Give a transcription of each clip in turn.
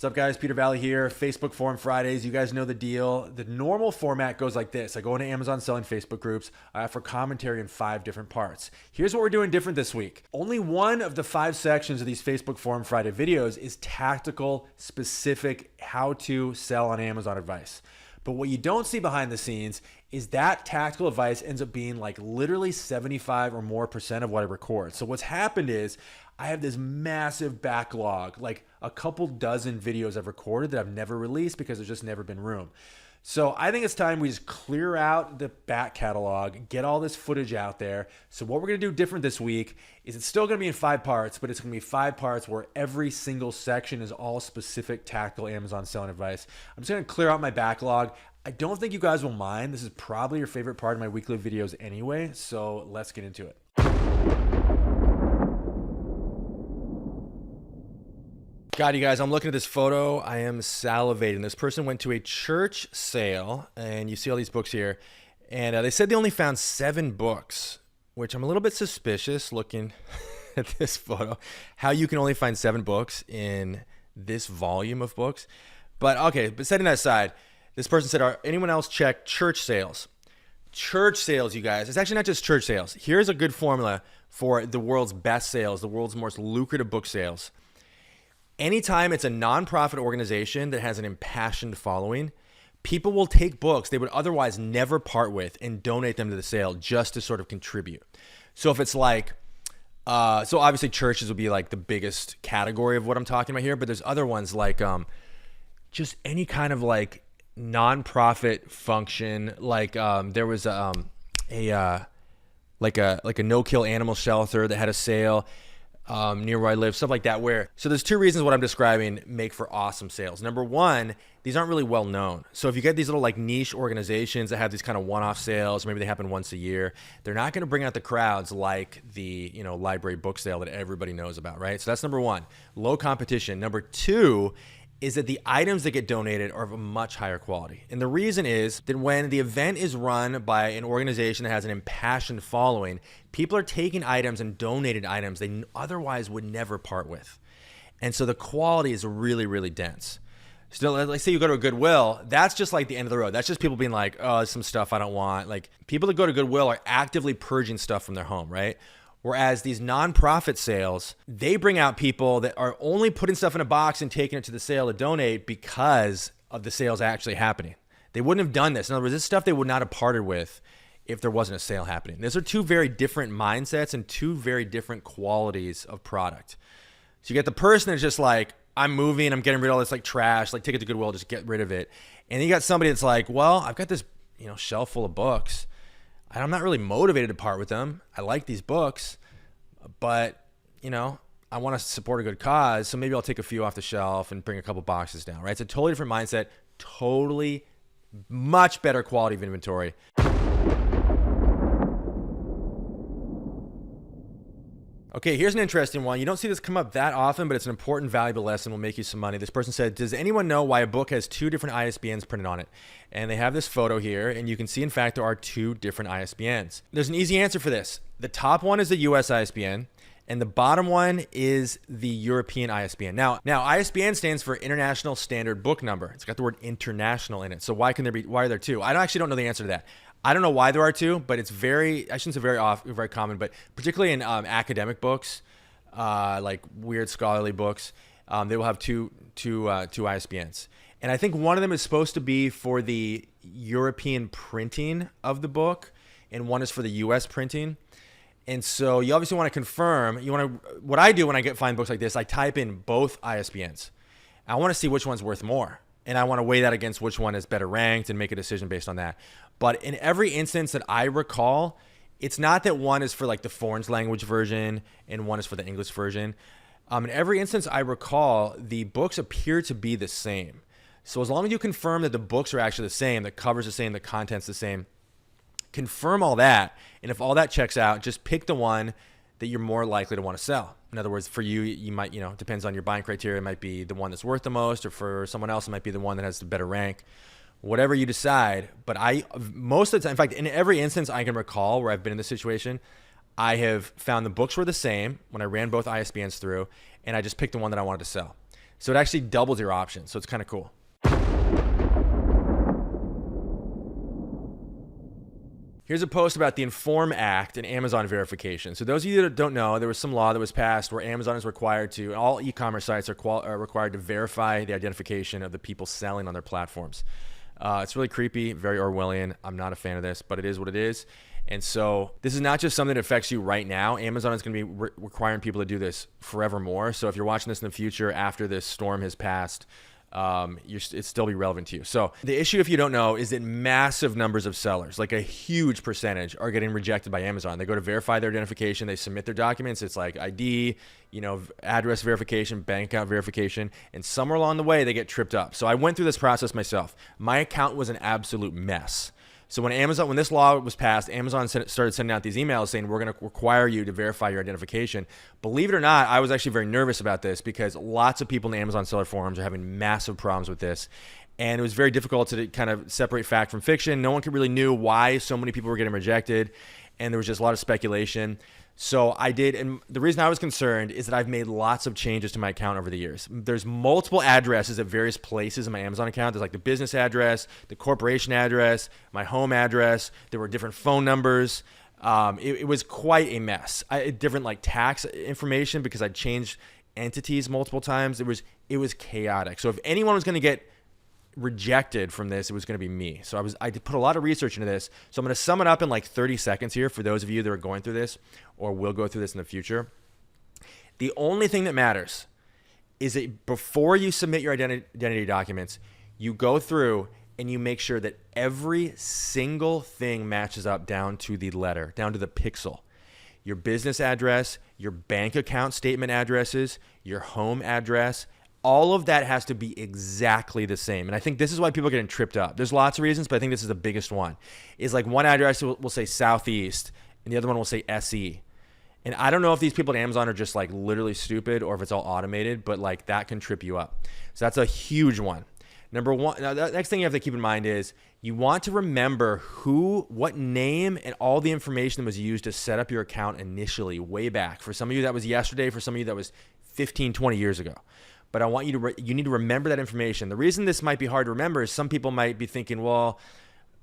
What's up, guys? Peter Valley here. Facebook Forum Fridays. You guys know the deal. The normal format goes like this. I go into Amazon selling Facebook groups. I offer commentary in 5 different parts. Here's what we're doing different this week. Only one of the 5 sections of these Facebook Forum Friday videos is tactical, specific, how to sell on Amazon advice. But what you don't see behind the scenes is that tactical advice ends up being like literally 75 or more % of what I record. So what's happened is I have this massive backlog, like a couple dozen videos I've recorded that I've never released because there's just never been room. So I think it's time we just clear out the back catalog, get all this footage out there. So what we're gonna do different this week is it's still gonna be in 5 parts, but it's gonna be 5 parts where every single section is all specific tactical Amazon selling advice. I'm just gonna clear out my backlog. I don't think you guys will mind. This is probably your favorite part of my weekly videos anyway, so let's get into it. God, you guys, I'm looking at this photo. I am salivating. This person went to a church sale, and you see all these books here, and they said they only found 7 books, which I'm a little bit suspicious looking at this photo, how you can only find 7 books in this volume of books. But okay, but setting that aside, this person said, "Are anyone else check church sales?" Church sales, you guys. It's actually not just church sales. Here's a good formula for the world's best sales, the world's most lucrative book sales. Anytime it's a nonprofit organization that has an impassioned following, people will take books they would otherwise never part with and donate them to the sale just to sort of contribute. So if it's like, so obviously churches would be like the biggest category of what I'm talking about here, but there's other ones like just any kind of like nonprofit function. Like there was a no-kill animal shelter that had a sale near where I live, stuff like that. So there's 2 reasons what I'm describing make for awesome sales. Number one, these aren't really well known. So if you get these little like niche organizations that have these kind of one-off sales, maybe they happen once a year, they're not going to bring out the crowds like the, library book sale that everybody knows about, right? So that's number one, low competition. Number 2 is that the items that get donated are of a much higher quality. And the reason is that when the event is run by an organization that has an impassioned following, people are taking items and donating items they otherwise would never part with. And so the quality is really, really dense. So let's say you go to a Goodwill, that's just like the end of the road. That's just people being like, oh, there's some stuff I don't want. Like people that go to Goodwill are actively purging stuff from their home, right? Whereas these nonprofit sales, they bring out people that are only putting stuff in a box and taking it to the sale to donate because of the sales actually happening. They wouldn't have done this. In other words, this stuff they would not have parted with if there wasn't a sale happening. Those are 2 very different mindsets and 2 very different qualities of product. So you get the person that's just like, I'm moving, I'm getting rid of all this like trash, like take it to Goodwill, just get rid of it. And then you got somebody that's like, well, I've got this, shelf full of books. I'm not really motivated to part with them. I like these books, but, I want to support a good cause, so maybe I'll take a few off the shelf and bring a couple boxes down, right? It's a totally different mindset, totally much better quality of inventory. Okay, here's an interesting one. You don't see this come up that often, but it's an important, valuable lesson. Will make you some money. This person said, does anyone know why a book has 2 different ISBNs printed on it? And they have this photo here, and you can see, in fact, there are 2 different ISBNs. There's an easy answer for this. The top one is the US ISBN, and the bottom one is the European ISBN. Now ISBN stands for International Standard Book Number. It's got the word international in it. So why are there 2? I actually don't know the answer to that. I don't know why there are 2, but it's I shouldn't say very common, but particularly in academic books, like weird scholarly books, they will have two ISBNs. And I think one of them is supposed to be for the European printing of the book, and one is for the US printing. And so you obviously want to confirm, what I do when I find books like this, I type in both ISBNs. I want to see which one's worth more. And I want to weigh that against which one is better ranked and make a decision based on that. But in every instance that I recall, it's not that one is for like the foreign language version and one is for the English version. In every instance I recall, the books appear to be the same. So as long as you confirm that the books are actually the same, the cover's the same, the content's the same, confirm all that. And if all that checks out, just pick the one that you're more likely to want to sell. In other words, for you might, depends on your buying criteria. It might be the one that's worth the most, or for someone else, it might be the one that has the better rank. Whatever you decide. But most of the time, in fact, in every instance I can recall where I've been in this situation, I have found the books were the same when I ran both ISBNs through, and I just picked the one that I wanted to sell. So it actually doubles your options. So it's kind of cool. Here's a post about the Inform Act and Amazon verification. So those of you that don't know, there was some law that was passed where Amazon is required to, and all e-commerce sites are required to verify the identification of the people selling on their platforms. It's really creepy, very Orwellian. I'm not a fan of this, but it is what it is. And so this is not just something that affects you right now. Amazon is going to be requiring people to do this forevermore. So if you're watching this in the future after this storm has passed, it'd still be relevant to you. So the issue, if you don't know, is that massive numbers of sellers, like a huge percentage, are getting rejected by Amazon. They go to verify their identification, they submit their documents. It's like ID, address verification, bank account verification, and somewhere along the way they get tripped up. So I went through this process myself. My account was an absolute mess. So when this law was passed, Amazon started sending out these emails saying, we're going to require you to verify your identification. Believe it or not, I was actually very nervous about this because lots of people in the Amazon seller forums are having massive problems with this. And it was very difficult to kind of separate fact from fiction. No one really knew why so many people were getting rejected. And there was just a lot of speculation. So I did, and the reason I was concerned is that I've made lots of changes to my account over the years. There's multiple addresses at various places in my Amazon account. There's like the business address, the corporation address, my home address. There were different phone numbers. It was quite a mess. Different like tax information because I changed entities multiple times. It was chaotic. So if anyone was going to get rejected from this, it was going to be me. So I put a lot of research into this. So I'm going to sum it up in like 30 seconds here for those of you that are going through this or will go through this in the future. The only thing that matters is that before you submit your identity documents, you go through and you make sure that every single thing matches up down to the letter, down to the pixel. Your business address, your bank account statement addresses, your home address, all of that has to be exactly the same. And I think this is why people are getting tripped up. There's lots of reasons, but I think this is the biggest one. Is like one address will say Southeast and the other one will say SE. And I don't know if these people at Amazon are just like literally stupid or if it's all automated, but like that can trip you up. So that's a huge one. Number one, now the next thing you have to keep in mind is you want to remember what name and all the information that was used to set up your account initially way back. For some of you that was yesterday, for some of you that was 15, 20 years ago. But I want you need to remember that information. The reason this might be hard to remember is some people might be thinking, well,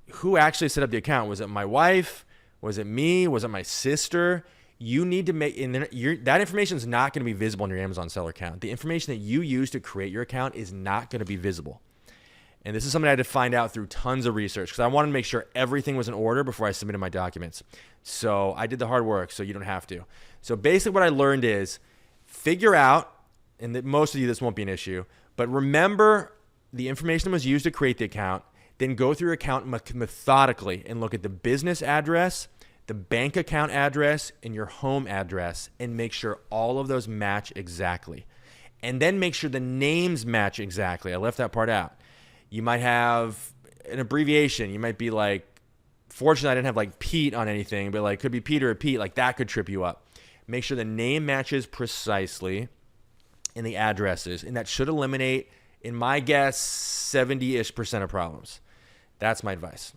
who actually set up the account? Was it my wife? Was it me? Was it my sister? You need to make, that information is not going to be visible in your Amazon seller account. The information that you use to create your account is not going to be visible. And this is something I had to find out through tons of research because I wanted to make sure everything was in order before I submitted my documents. So I did the hard work so you don't have to. So basically what I learned is figure out, and that most of you, this won't be an issue, but remember the information that was used to create the account, then go through your account methodically and look at the business address, the bank account address, and your home address, and make sure all of those match exactly. And then make sure the names match exactly. I left that part out. You might have an abbreviation. You might be like, fortunately, I didn't have like Pete on anything, but like could be Peter or Pete. Like that could trip you up. Make sure the name matches precisely in the addresses, and that should eliminate, in my guess, 70-ish% of problems. That's my advice.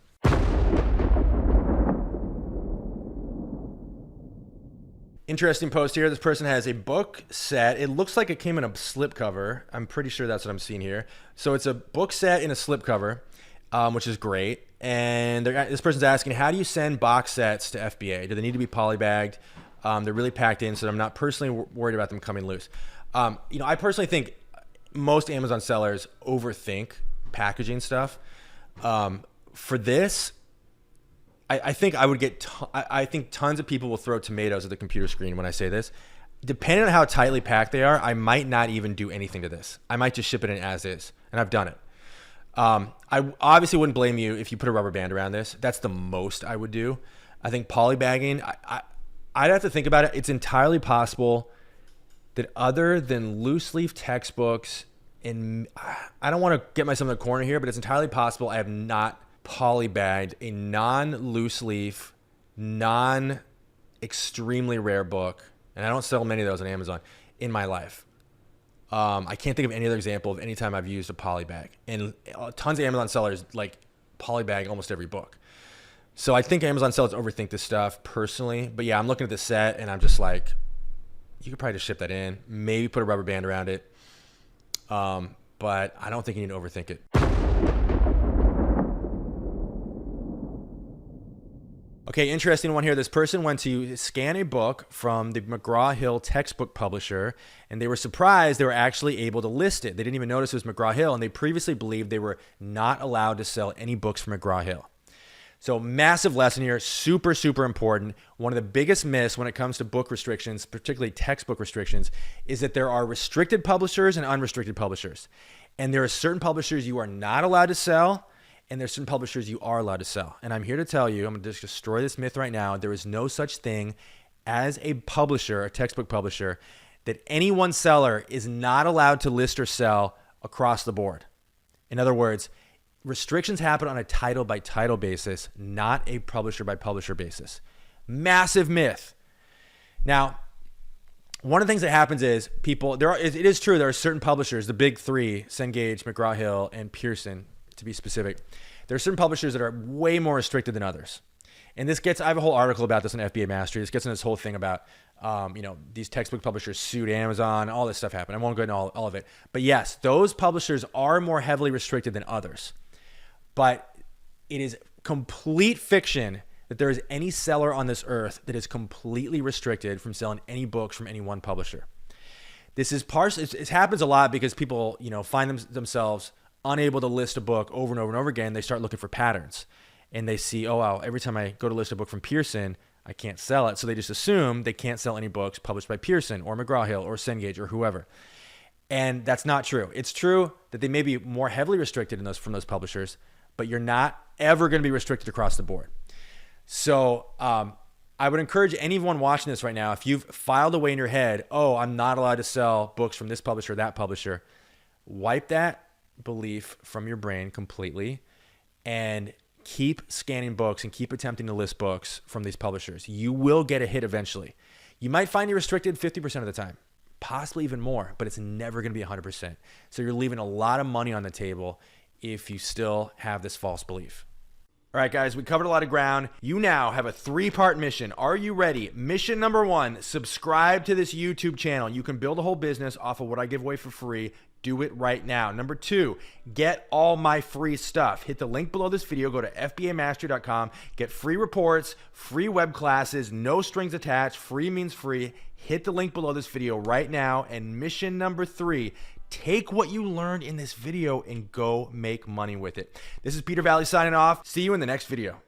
Interesting post here. This person has a book set. It looks like it came in a slipcover. I'm pretty sure that's what I'm seeing here. So it's a book set in a slipcover, which is great. And this person's asking, how do you send box sets to FBA? Do they need to be polybagged? They're really packed in, so I'm not personally worried about them coming loose. I personally think most Amazon sellers overthink packaging stuff. For this, I think I would get, I think tons of people will throw tomatoes at the computer screen when I say this. Depending on how tightly packed they are, I might not even do anything to this. I might just ship it in as is, and I've done it. I obviously wouldn't blame you if you put a rubber band around this. That's the most I would do. I think polybagging, I'd have to think about it. It's entirely possible that other than loose leaf textbooks, and I don't want to get myself in the corner here, but it's entirely possible I have not polybagged a non-loose leaf, non-extremely rare book, and I don't sell many of those on Amazon, in my life. I can't think of any other example of any time I've used a polybag. And tons of Amazon sellers like polybag almost every book. So I think Amazon sellers overthink this stuff personally. But yeah, I'm looking at the set and I'm just like, you could probably just ship that in, maybe put a rubber band around it. But I don't think you need to overthink it. Okay, interesting one here. This person went to scan a book from the McGraw-Hill textbook publisher, and they were surprised they were actually able to list it. They didn't even notice it was McGraw-Hill, and they previously believed they were not allowed to sell any books from McGraw-Hill. So massive lesson here, super, super important. One of the biggest myths when it comes to book restrictions, particularly textbook restrictions, is that there are restricted publishers and unrestricted publishers. And there are certain publishers you are not allowed to sell, and there's certain publishers you are allowed to sell. And I'm here to tell you, I'm going to just destroy this myth right now. There is no such thing as a publisher, a textbook publisher, that any one seller is not allowed to list or sell across the board. In other words, restrictions happen on a title by title basis, not a publisher by publisher basis. Massive myth. Now, one of the things that happens is it is true, there are certain publishers, the big three, Cengage, McGraw-Hill, and Pearson, to be specific. There are certain publishers that are way more restricted than others. And I have a whole article about this on FBA Mastery. This gets into this whole thing about, these textbook publishers sued Amazon, all this stuff happened. I won't go into all of it. But yes, those publishers are more heavily restricted than others. But it is complete fiction that there is any seller on this earth that is completely restricted from selling any books from any one publisher. This is it happens a lot because people, find themselves unable to list a book over and over and over again. They start looking for patterns, and they see, oh, wow, every time I go to list a book from Pearson, I can't sell it. So they just assume they can't sell any books published by Pearson or McGraw-Hill or Cengage or whoever. And that's not true. It's true that they may be more heavily restricted from those publishers, but you're not ever going to be restricted across the board. So I would encourage anyone watching this right now, if you've filed away in your head, oh, I'm not allowed to sell books from this publisher, that publisher, wipe that belief from your brain completely and keep scanning books and keep attempting to list books from these publishers. You will get a hit eventually. You might find you're restricted 50% of the time, possibly even more, but it's never going to be 100%. So you're leaving a lot of money on the table if you still have this false belief. All right, guys, we covered a lot of ground. You now have a 3-part mission. Are you ready? Mission number 1, subscribe to this YouTube channel. You can build a whole business off of what I give away for free. Do it right now. Number 2, get all my free stuff. Hit the link below this video. Go to FBAmastery.com. Get free reports, free web classes, no strings attached. Free means free. Hit the link below this video right now. And mission number 3, take what you learned in this video and go make money with it. This is Peter Valley signing off. See you in the next video.